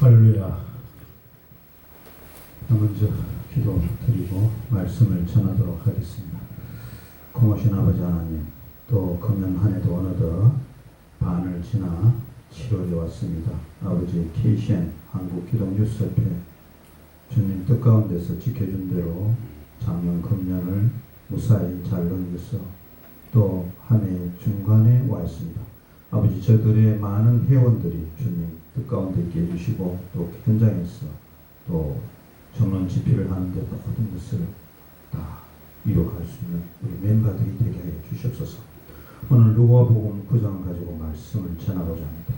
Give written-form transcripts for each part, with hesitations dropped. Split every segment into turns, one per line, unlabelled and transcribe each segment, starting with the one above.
할렐루야. 먼저 기도드리고 말씀을 전하도록 하겠습니다. 고마우신 아버지 하나님, 또 금년 한 해도 어느덧 반을 지나 7월이 왔습니다. 아버지 KCN 한국기독뉴스협회 주님 뜻 가운데서 지켜준 대로 작년 금년을 무사히 잘 넘겨서 또 한 해 중간에 와 있습니다. 아버지 저들의 많은 회원들이 주님 뜻 가운데 있게 해주시고 또 현장에서 또 전원 집회를 하는데 모든 것을 다 이뤄갈 수 있는 우리 멤버들이 되게 해 주시옵소서. 오늘 누가복음 9장을 가지고 말씀을 전하고자 합니다.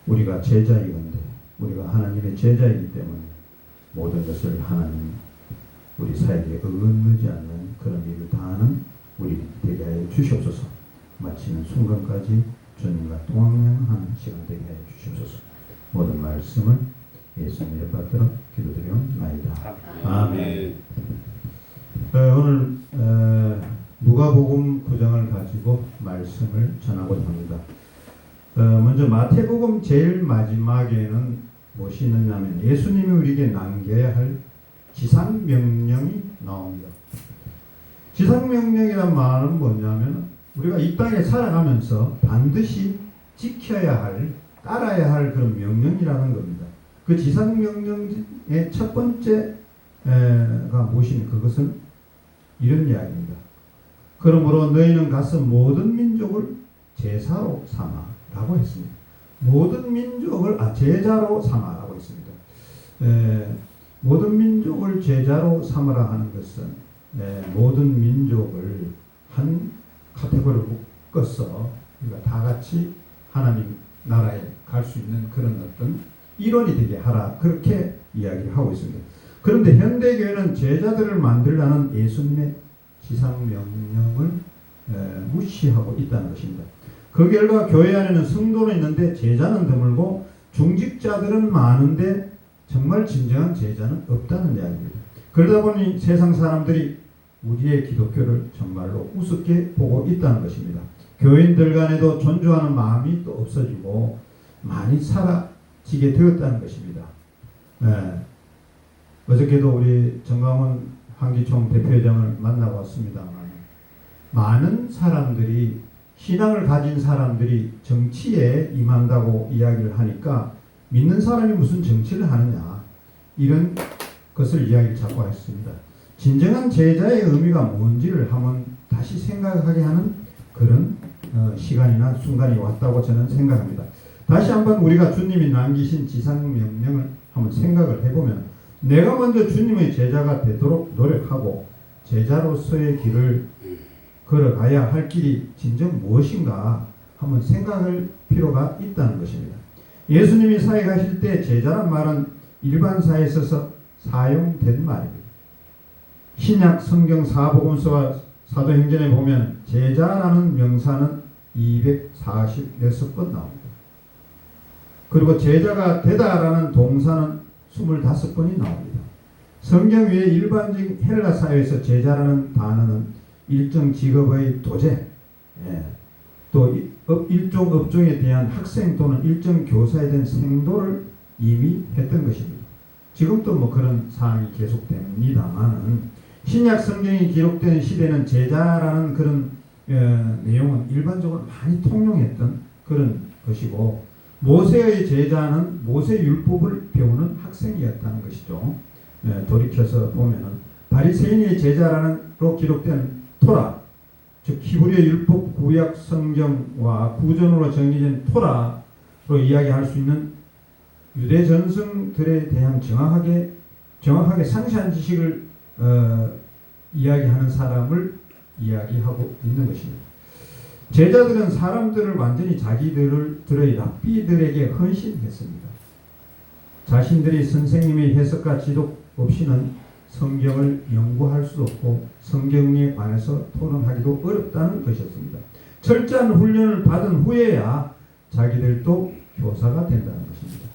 우리가 제자이건데 우리가 하나님의 제자이기 때문에 모든 것을 하나님 우리 사역에 어긋나지 않는 그런 일을 다하는 우리 되게 해 주시옵소서. 마치는 순간까지 주님과 동행하는 시간 되게 해 주시옵소서. 모든 말씀을 예수님의 받들어 기도드리옵나이다. 아멘. 오늘 누가복음 9장을 가지고 말씀을 전하고자 합니다. 먼저 마태복음 제일 마지막에는 무엇이 있느냐면 예수님이 우리에게 남겨야 할 지상명령이 나옵니다. 지상명령이란 말은 뭐냐면 우리가 이 땅에 살아가면서 반드시 지켜야 할, 따라야 할 그런 명령이라는 겁니다. 그 지상명령의 첫 번째가 무엇입니까? 그것은 이런 이야기입니다. 그러므로 너희는 가서 모든 민족을 제사로 삼아라고 했습니다. 모든 민족을 제자로 삼아라고 했습니다. 모든 민족을 제자로 삼으라 하는 것은 모든 민족을 한 카테고리로 묶어서 우리가 다 같이 하나님 나라에 갈 수 있는 그런 어떤 일원이 되게 하라, 그렇게 이야기를 하고 있습니다. 그런데 현대교회는 제자들을 만들라는 예수님의 지상명령을 무시하고 있다는 것입니다. 그 결과 교회 안에는 성도는 있는데 제자는 드물고 중직자들은 많은데 정말 진정한 제자는 없다는 이야기입니다. 그러다 보니 세상 사람들이 우리의 기독교를 정말로 우습게 보고 있다는 것입니다. 교인들 간에도 존중하는 마음이 또 없어지고 많이 사라지게 되었다는 것입니다. 어저께도 우리 정강원 한기총 대표회장을 만나고 왔습니다만 많은 사람들이 신앙을 가진 사람들이 정치에 임한다고 이야기를 하니까 믿는 사람이 무슨 정치를 하느냐 이런 것을 이야기를 자꾸 했습니다. 진정한 제자의 의미가 뭔지를 한번 다시 생각하게 하는 그런 시간이나 순간이 왔다고 저는 생각합니다. 다시 한번 우리가 주님이 남기신 지상명령을 한번 생각을 해보면 내가 먼저 주님의 제자가 되도록 노력하고 제자로서의 길을 걸어가야 할 길이 진정 무엇인가 한번 생각할 필요가 있다는 것입니다. 예수님이 사역하실 때 제자란 말은 일반사에 있어서 사용된 말입니다. 신약 성경 사복음서와 사도행전에 보면 제자라는 명사는 246번 나옵니다. 그리고 제자가 되다라는 동사는 25번이 나옵니다. 성경 외에 일반적인 헬라 사회에서 제자라는 단어는 일정 직업의 도제, 또 일종 업종에 대한 학생 또는 일정 교사에 대한 생도를 이미 했던 것입니다. 지금도 뭐 그런 사항이 계속됩니다만 신약 성경이 기록된 시대는 제자라는 그런 내용은 일반적으로 많이 통용했던 그런 것이고 모세의 제자는 모세 율법을 배우는 학생이었다는 것이죠. 돌이켜서 보면은 바리새인의 제자라는로 기록된 토라, 즉 히브리어 율법 구약 성경과 구전으로 정리된 토라로 이야기할 수 있는 유대 전승들에 대한 정확하게 상세한 지식을 이야기하는 사람을 이야기하고 있는 것입니다. 제자들은 사람들을 완전히 자기들의 랍비들에게 헌신했습니다. 자신들이 선생님의 해석과 지독 없이는 성경을 연구할 수 없고 성경에 관해서 토론하기도 어렵다는 것이었습니다. 철저한 훈련을 받은 후에야 자기들도 교사가 된다는 것입니다.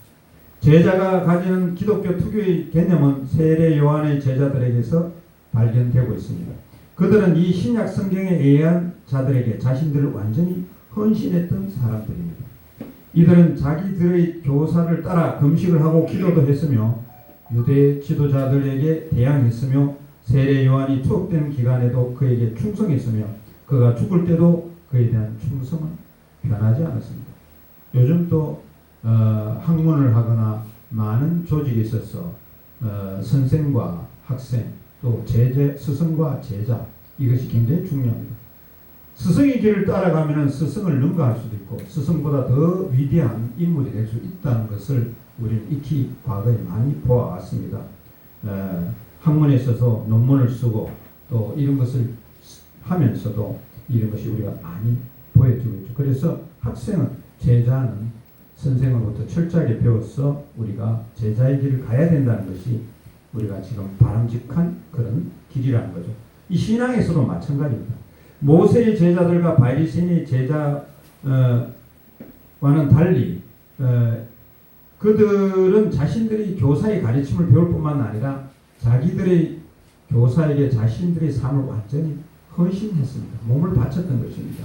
제자가 가지는 기독교 특유의 개념은 세례 요한의 제자들에게서 발견되고 있습니다. 그들은 이 신약 성경에 의한 자들에게 자신들을 완전히 헌신했던 사람들입니다. 이들은 자기들의 교사를 따라 금식을 하고 기도도 했으며 유대 지도자들에게 대항했으며 세례 요한이 투옥된 기간에도 그에게 충성했으며 그가 죽을 때도 그에 대한 충성은 변하지 않았습니다. 요즘 또 학문을 하거나 많은 조직에 있어서 선생과 학생 또 스승과 제자 이것이 굉장히 중요합니다. 스승의 길을 따라가면 스승을 능가할 수도 있고 스승보다 더 위대한 인물이 될 수 있다는 것을 우리는 익히 과거에 많이 보아왔습니다. 학문에 있어서 논문을 쓰고 또 이런 것을 하면서도 이런 것이 우리가 많이 보여주고 있죠. 그래서 학생은 제자는 선생으로부터 철저하게 배워서 우리가 제자의 길을 가야 된다는 것이 우리가 지금 바람직한 그런 길이라는 거죠. 이 신앙에서도 마찬가지입니다. 모세의 제자들과 바리새인의 제자와는 달리 그들은 자신들이 교사의 가르침을 배울 뿐만 아니라 자기들의 교사에게 자신들의 삶을 완전히 헌신했습니다. 몸을 바쳤던 것입니다.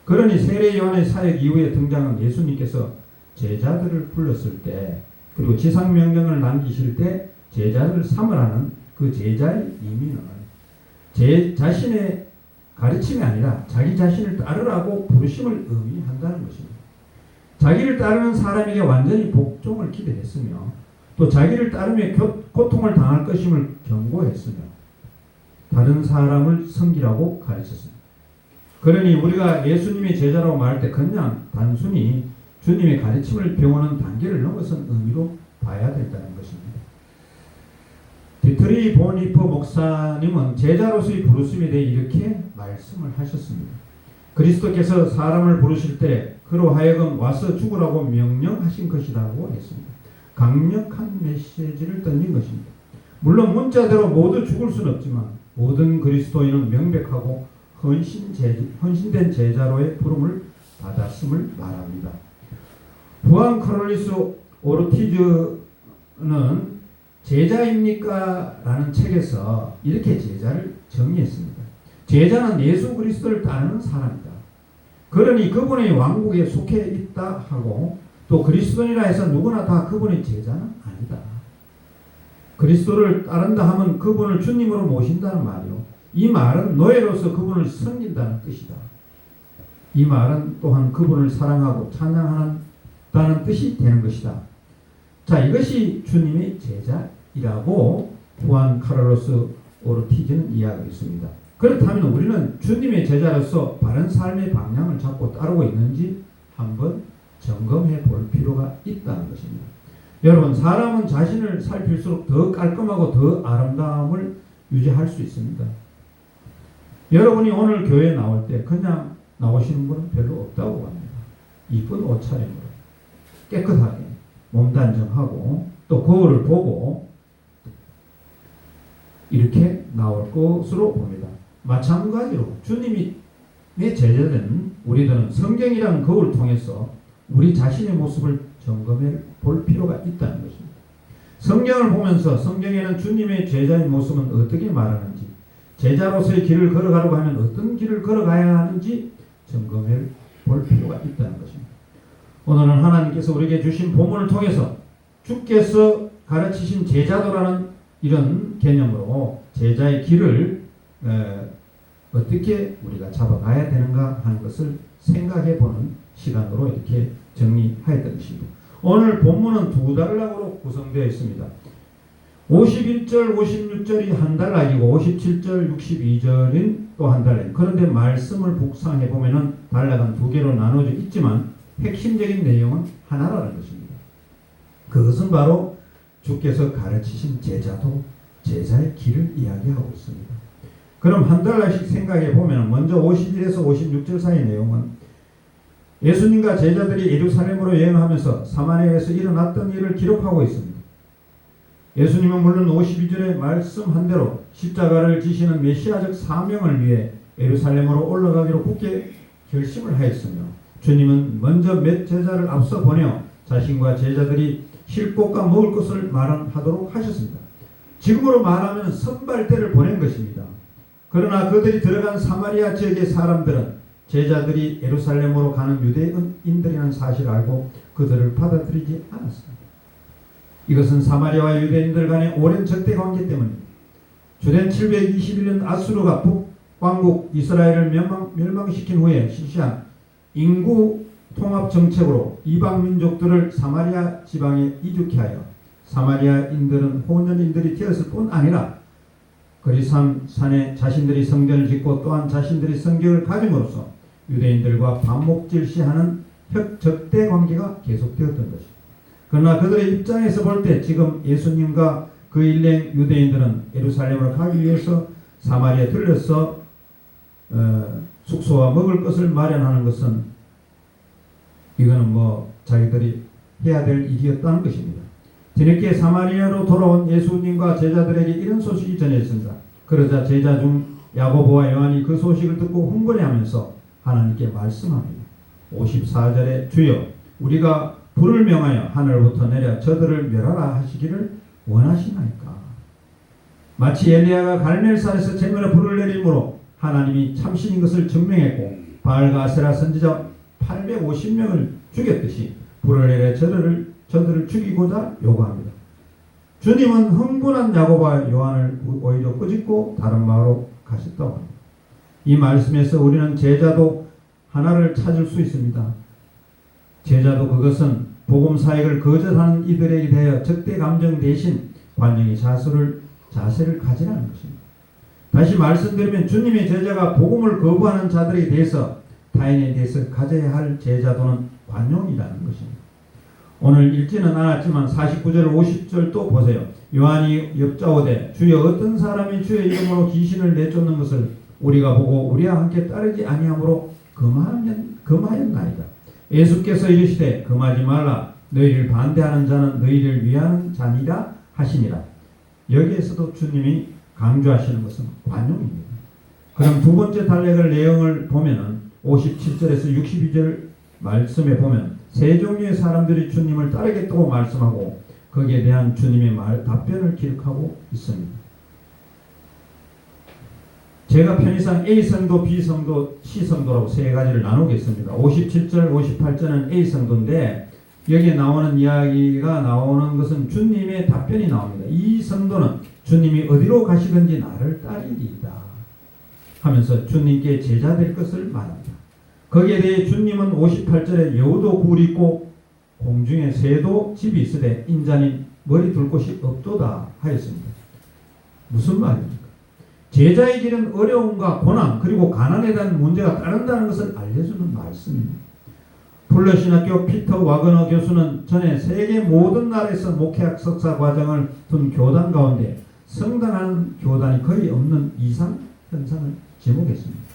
그러니 세례 요한의 사역 이후에 등장한 예수님께서 제자들을 불렀을 때 그리고 지상명령을 남기실 때 제자들을 삼으라는 그 제자의 의미는 자신의 가르침이 아니라 자기 자신을 따르라고 부르심을 의미한다는 것입니다. 자기를 따르는 사람에게 완전히 복종을 기대했으며 또 자기를 따르며 고통을 당할 것임을 경고했으며 다른 사람을 섬기라고 가르쳤습니다. 그러니 우리가 예수님의 제자라고 말할 때 그냥 단순히 주님의 가르침을 배우는 단계를 넘어선 의미로 봐야 된다는 것입니다. 디트리 보니퍼 목사님은 제자로서의 부르심에 대해 이렇게 말씀을 하셨습니다. 그리스도께서 사람을 부르실 때 그로 하여금 와서 죽으라고 명령하신 것이라고 했습니다. 강력한 메시지를 던진 것입니다. 물론 문자대로 모두 죽을 수는 없지만 모든 그리스도인은 명백하고 헌신된 제자로의 부름을 받았음을 말합니다. 후안 카롤리스 오르티즈는 제자입니까? 라는 책에서 이렇게 제자를 정의했습니다. 제자는 예수 그리스도를 따르는 사람이다. 그러니 그분의 왕국에 속해 있다 하고 또 그리스도인이라 해서 누구나 다 그분의 제자는 아니다. 그리스도를 따른다 하면 그분을 주님으로 모신다는 말이요. 이 말은 노예로서 그분을 섬긴다는 뜻이다. 이 말은 또한 그분을 사랑하고 찬양한다는 뜻이 되는 것이다. 자, 이것이 주님의 제자이라고 후안 카를로스 오르티즈는 이야기하고 있습니다. 그렇다면 우리는 주님의 제자로서 바른 삶의 방향을 잡고 따르고 있는지 한번 점검해 볼 필요가 있다는 것입니다. 여러분, 사람은 자신을 살필수록 더 깔끔하고 더 아름다움을 유지할 수 있습니다. 여러분이 오늘 교회에 나올 때 그냥 나오시는 분은 별로 없다고 합니다. 이쁜 옷차림으로 깨끗하게 몸 단정하고 또 거울을 보고 이렇게 나올 것으로 봅니다. 마찬가지로 주님의 제자된 우리들은 성경이라는 거울을 통해서 우리 자신의 모습을 점검해 볼 필요가 있다는 것입니다. 성경을 보면서 성경에는 주님의 제자의 모습은 어떻게 말하는지, 제자로서의 길을 걸어가려고 하면 어떤 길을 걸어가야 하는지 점검해 볼 필요가 있다는 것입니다. 오늘은 하나님께서 우리에게 주신 본문을 통해서 주께서 가르치신 제자도라는 이런 개념으로 제자의 길을 어떻게 우리가 잡아가야 되는가 하는 것을 생각해 보는 시간으로 이렇게 정리하였던 것입니다. 오늘 본문은 두 단락으로 구성되어 있습니다. 51절, 56절이 한 단락이고 57절, 62절인 또 한 단락. 그런데 말씀을 묵상해 보면은 단락은 두 개로 나눠져 있지만 핵심적인 내용은 하나라는 것입니다. 그것은 바로 주께서 가르치신 제자도 제자의 길을 이야기하고 있습니다. 그럼 한 단락씩 생각해 보면 먼저 51에서 56절 사이의 내용은 예수님과 제자들이 예루살렘으로 여행하면서 사마리아에서 일어났던 일을 기록하고 있습니다. 예수님은 물론 52절에 말씀한 대로 십자가를 지시는 메시아적 사명을 위해 예루살렘으로 올라가기로 굳게 결심을 하였으며 주님은 먼저 몇 제자를 앞서 보내어 자신과 제자들이 쉴 곳과 먹을 것을 마련하도록 하셨습니다. 지금으로 말하면 선발대를 보낸 것입니다. 그러나 그들이 들어간 사마리아 지역의 사람들은 제자들이 예루살렘으로 가는 유대인들이라는 사실을 알고 그들을 받아들이지 않았습니다. 이것은 사마리아와 유대인들 간의 오랜 적대 관계 때문입니다. 주된 721년 아수르가 북왕국 이스라엘을 멸망시킨 후에 실시한 인구 통합 정책으로 이방 민족들을 사마리아 지방에 이주케 하여 사마리아인들은 호년인들이 되었을 뿐 아니라 거리산 산에 자신들이 성전을 짓고 또한 자신들이 성경을 가짐으로써 유대인들과 반목질시하는 적대 관계가 계속되었던 것입니다. 그러나 그들의 입장에서 볼 때 지금 예수님과 그 일행 유대인들은 예루살렘으로 가기 위해서 사마리아에 들려서 숙소와 먹을 것을 마련하는 것은 이거는 자기들이 해야 될 일이었다는 것입니다. 뒤늦게 사마리아로 돌아온 예수님과 제자들에게 이런 소식이 전해졌습니다. 그러자 제자 중 야고보와 요한이 그 소식을 듣고 흥분해하면서 하나님께 말씀합니다. 54절에 주여 우리가 불을 명하여 하늘부터 내려 저들을 멸하라 하시기를 원하시나이까. 마치 엘리야가 갈멜산에서 재물에 불을 내림으로 하나님이 참신인 것을 증명했고 바알과 아세라 선지자 850명을 죽였듯이 불을 내려 저들을 죽이고자 요구합니다. 주님은 흥분한 야고보와 요한을 오히려 꾸짖고 다른 마을로 가셨다고 합니다. 이 말씀에서 우리는 제자도 하나를 찾을 수 있습니다. 제자도 그것은 복음 사역을 거절하는 이들에게 대하여 적대 감정 대신 관용의 자세를 가지라는 것입니다. 다시 말씀드리면 주님의 제자가 복음을 거부하는 자들에 대해서 타인에 대해서 가져야 할 제자도는 관용이라는 것입니다. 오늘 읽지는 않았지만 49절 50절 또 보세요. 요한이 여짜오되 주여 어떤 사람이 주의 이름으로 귀신을 내쫓는 것을 우리가 보고 우리와 함께 따르지 아니하므로 금하였나이다. 예수께서 이르시되 금하지 말라 너희를 반대하는 자는 너희를 위하는 자니라 하시니라. 여기에서도 주님이 강조하시는 것은 관용입니다. 그럼 두 번째 달력을 내용을 보면은 57절에서 62절 말씀에 보면 세 종류의 사람들이 주님을 따르겠다고 말씀하고 거기에 대한 주님의 답변을 기록하고 있습니다. 제가 편의상 A성도, B성도, C성도라고 세 가지를 나누겠습니다. 57절, 58절은 A성도인데 여기에 나오는 이야기가 나오는 것은 주님의 답변이 나옵니다. 이 성도는 주님이 어디로 가시든지 나를 따르리이다 하면서 주님께 제자될 것을 말합니다. 거기에 대해 주님은 58절에 여우도 굴이 있고 공중에 새도 집이 있으되 인자는 머리 둘 곳이 없도다 하였습니다. 무슨 말입니까? 제자의 길은 어려움과 고난 그리고 가난에 대한 문제가 따른다는 것을 알려주는 말씀입니다. 풀러신학교 피터 와그너 교수는 전에 세계 모든 나라에서 목회학 석사 과정을 둔 교단 가운데 성당한 교단이 거의 없는 이상 현상을 지목했습니다.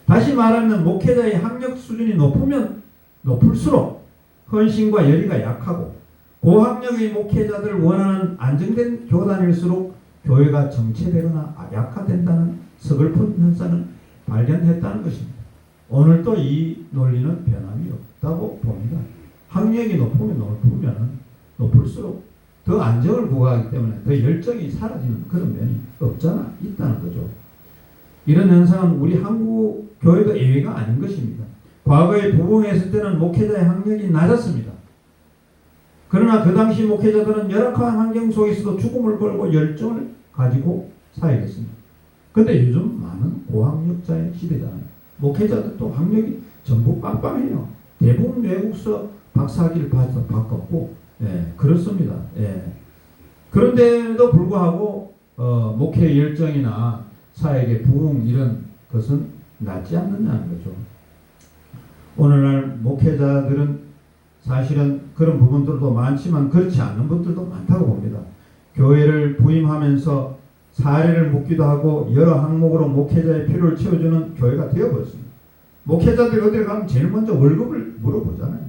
다시 말하면 목회자의 학력 수준이 높으면 높을수록 헌신과 열의가 약하고 고학력의 목회자들을 원하는 안정된 교단일수록 교회가 정체되거나 약화된다는 서글픈 현상을 발견했다는 것입니다. 오늘도 이 논리는 변함이 없다고 봅니다. 학력이 높으면 높을수록 더 안정을 구하기 때문에 더 열정이 사라지는 그런 면이 있다는 거죠. 이런 현상은 우리 한국 교회도 예외가 아닌 것입니다. 과거에 부흥했을 때는 목회자의 학력이 낮았습니다. 그러나 그 당시 목회자들은 열악한 환경 속에서도 죽음을 걸고 열정을 가지고 사역했습니다. 그런데 요즘 많은 고학력자의 시대잖아요. 목회자들도 학력이 전부 빵빵해요. 대부분 외국서 박사학위를 받았고 그렇습니다. 그런데도 불구하고 목회 열정이나 사역의 부흥 이런 것은 낮지 않느냐는 거죠. 오늘날 목회자들은 사실은 그런 부분들도 많지만 그렇지 않은 분들도 많다고 봅니다. 교회를 부임하면서 사례를 묻기도 하고 여러 항목으로 목회자의 필요를 채워주는 교회가 되어버렸습니다. 목회자들이 어딜 가면 제일 먼저 월급을 물어보잖아요.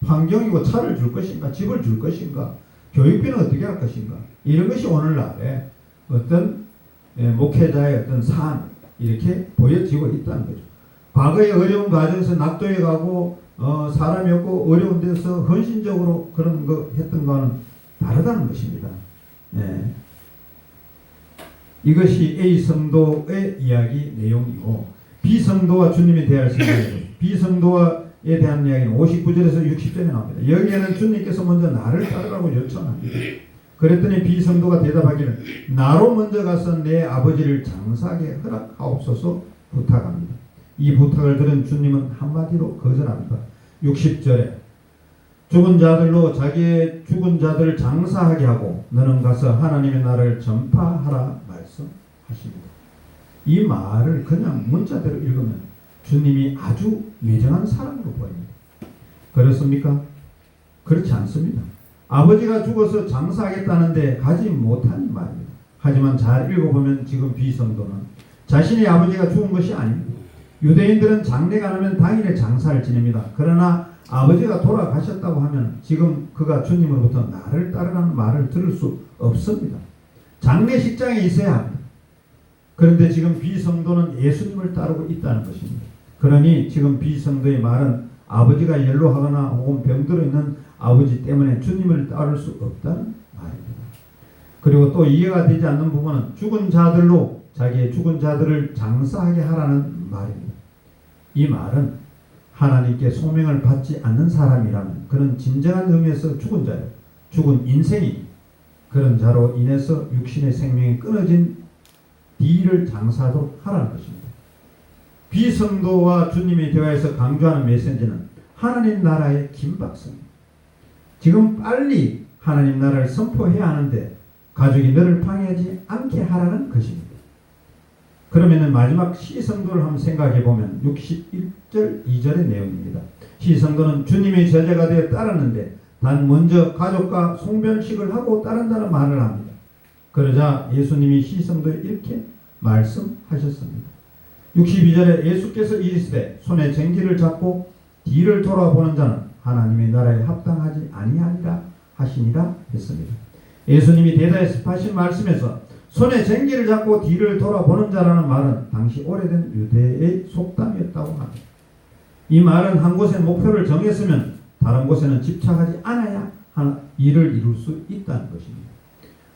환경이고 차를 줄 것인가, 집을 줄 것인가, 교육비는 어떻게 할 것인가. 이런 것이 오늘날에 어떤 목회자의 어떤 삶 이렇게 보여지고 있다는 거죠. 과거의 어려운 과정에서 낙도해 가고 사람이 없고 어려운 데서 헌신적으로 그런 거 했던 거는 다르다는 것입니다. 이것이 A 성도의 이야기 내용이고 비성도와 주님이 대할 생각이에요. 비성도에 대한 이야기는 59절에서 60절에 나옵니다. 여기에는 주님께서 먼저 나를 따르라고 요청합니다. 그랬더니 비성도가 대답하기를 나로 먼저 가서 내 아버지를 장사하게 허락하옵소서 부탁합니다. 이 부탁을 들은 주님은 한마디로 거절합니다. 60절에 죽은 자들로 자기의 죽은 자들을 장사하게 하고 너는 가서 하나님의 나라를 전파하라 말씀하십니다. 이 말을 그냥 문자대로 읽으면 주님이 아주 매정한 사람으로 보입니다. 그렇습니까? 그렇지 않습니다. 아버지가 죽어서 장사하겠다는데 가지 못한 말입니다. 하지만 잘 읽어보면 지금 비성도는 자신의 아버지가 죽은 것이 아닙니다. 유대인들은 장례가 나면 당일에 장사를 지냅니다. 그러나 아버지가 돌아가셨다고 하면 지금 그가 주님으로부터 나를 따르라는 말을 들을 수 없습니다. 장례식장에 있어야 합니다. 그런데 지금 비성도는 예수님을 따르고 있다는 것입니다. 그러니 지금 비성도의 말은 아버지가 연로하거나 혹은 병들어 있는 아버지 때문에 주님을 따를 수 없다는 말입니다. 그리고 또 이해가 되지 않는 부분은 죽은 자들로 자기의 죽은 자들을 장사하게 하라는 말입니다. 이 말은 하나님께 소명을 받지 않는 사람이라면 그런 진정한 의미에서 죽은 자예요. 죽은 인생이 그런 자로 인해서 육신의 생명이 끊어진 뒤를 장사하도록 하라는 것입니다. 비성도와 주님의 대화에서 강조하는 메시지는 하나님 나라의 긴박성입니다. 지금 빨리 하나님 나라를 선포해야 하는데 가족이 너를 방해하지 않게 하라는 것입니다. 그러면 마지막 시성도를 한번 생각해 보면 61절 2절의 내용입니다. 시성도는 주님의 제자가 되어 따랐는데 단 먼저 가족과 송별식을 하고 따른다는 말을 합니다. 그러자 예수님이 시성도에 이렇게 말씀하셨습니다. 62절에 예수께서 이르시되 손에 쟁기를 잡고 뒤를 돌아보는 자는 하나님의 나라에 합당하지 아니하리라 하시니라 했습니다. 예수님이 대답하신 말씀에서 손에 쟁기를 잡고 뒤를 돌아보는 자라는 말은 당시 오래된 유대의 속담이었다고 합니다. 이 말은 한 곳에 목표를 정했으면 다른 곳에는 집착하지 않아야 일을 이룰 수 있다는 것입니다.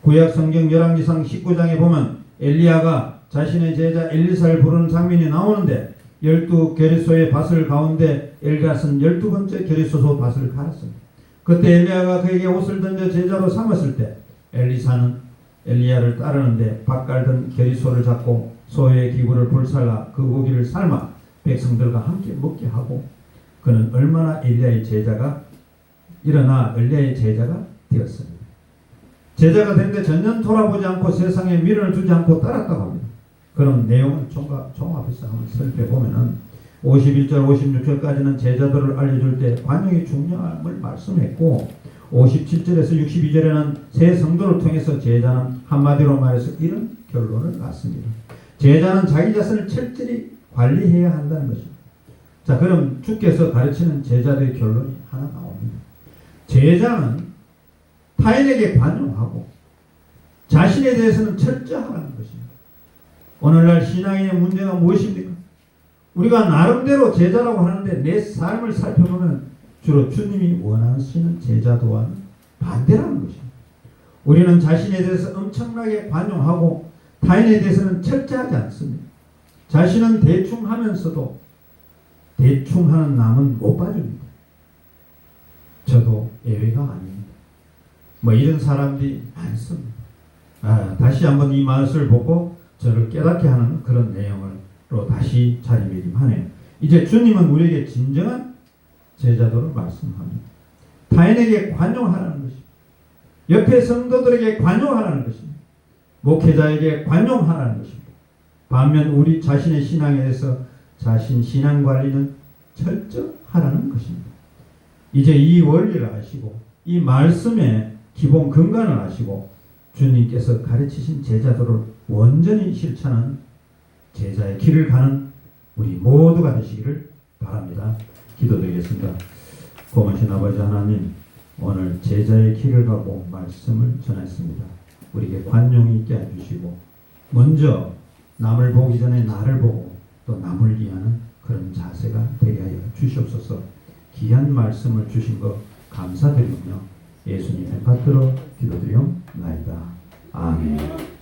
구약 성경 열왕기상 19장에 보면 엘리야가 자신의 제자 엘리사를 부르는 장면이 나오는데 12계리소의 밭을 가운데 엘리야는 12번째 계리소 밭을 갈았습니다. 그때 엘리야가 그에게 옷을 던져 제자로 삼았을 때 엘리사는 엘리야를 따르는데 밭 갈던 계리소를 잡고 소의 기구를 불살라 그 고기를 삶아 백성들과 함께 먹게 하고 그는 얼마나 엘리야의 제자가 되었습니다. 제자가 됐는데 전혀 돌아보지 않고 세상에 미련을 두지 않고 따랐다고 합니다. 그런 내용을 종합해서 한번 살펴보면은 51절 56절까지는 제자들을 알려줄 때 관용이 중요함을 말씀했고 57절에서 62절에는 새 성도를 통해서 제자는 한마디로 말해서 이런 결론을 낳습니다. 제자는 자기 자신을 철저히 관리해야 한다는 것입니다. 자, 그럼 주께서 가르치는 제자들의 결론이 하나 나옵니다. 제자는 타인에게 관용하고 자신에 대해서는 철저하라는 것입니다. 오늘날 신앙의 문제가 무엇입니까? 우리가 나름대로 제자라고 하는데 내 삶을 살펴보면 주로 주님이 원하시는 제자도와는 반대라는 것입니다. 우리는 자신에 대해서 엄청나게 관용하고 타인에 대해서는 철저하지 않습니다. 자신은 대충 하면서도 대충 하는 남은 못 봐줍니다. 저도 예외가 아닙니다. 이런 사람들이 많습니다. 다시 한번 이 말씀을 보고 저를 깨닫게 하는 그런 내용으로 다시 자리매김하네요. 이제 주님은 우리에게 진정한 제자도를 말씀합니다. 타인에게 관용하라는 것입니다. 옆에 성도들에게 관용하라는 것입니다. 목회자에게 관용하라는 것입니다. 반면 우리 자신의 신앙에 대해서 자신 신앙 관리는 철저하라는 것입니다. 이제 이 원리를 아시고 이 말씀의 기본 근간을 아시고 주님께서 가르치신 제자도를 온전히 실천하는 제자의 길을 가는 우리 모두가 되시기를 바랍니다. 기도드리겠습니다. 고마우신 아버지 하나님, 오늘 제자의 길을 가고 말씀을 전했습니다. 우리에게 관용이 있게 해주시고 먼저 남을 보기 전에 나를 보고 또 남을 위하는 그런 자세가 되게 하여 주시옵소서. 귀한 말씀을 주신 것 감사드리며 예수님의 받들어 기도드리옵나이다. 아멘.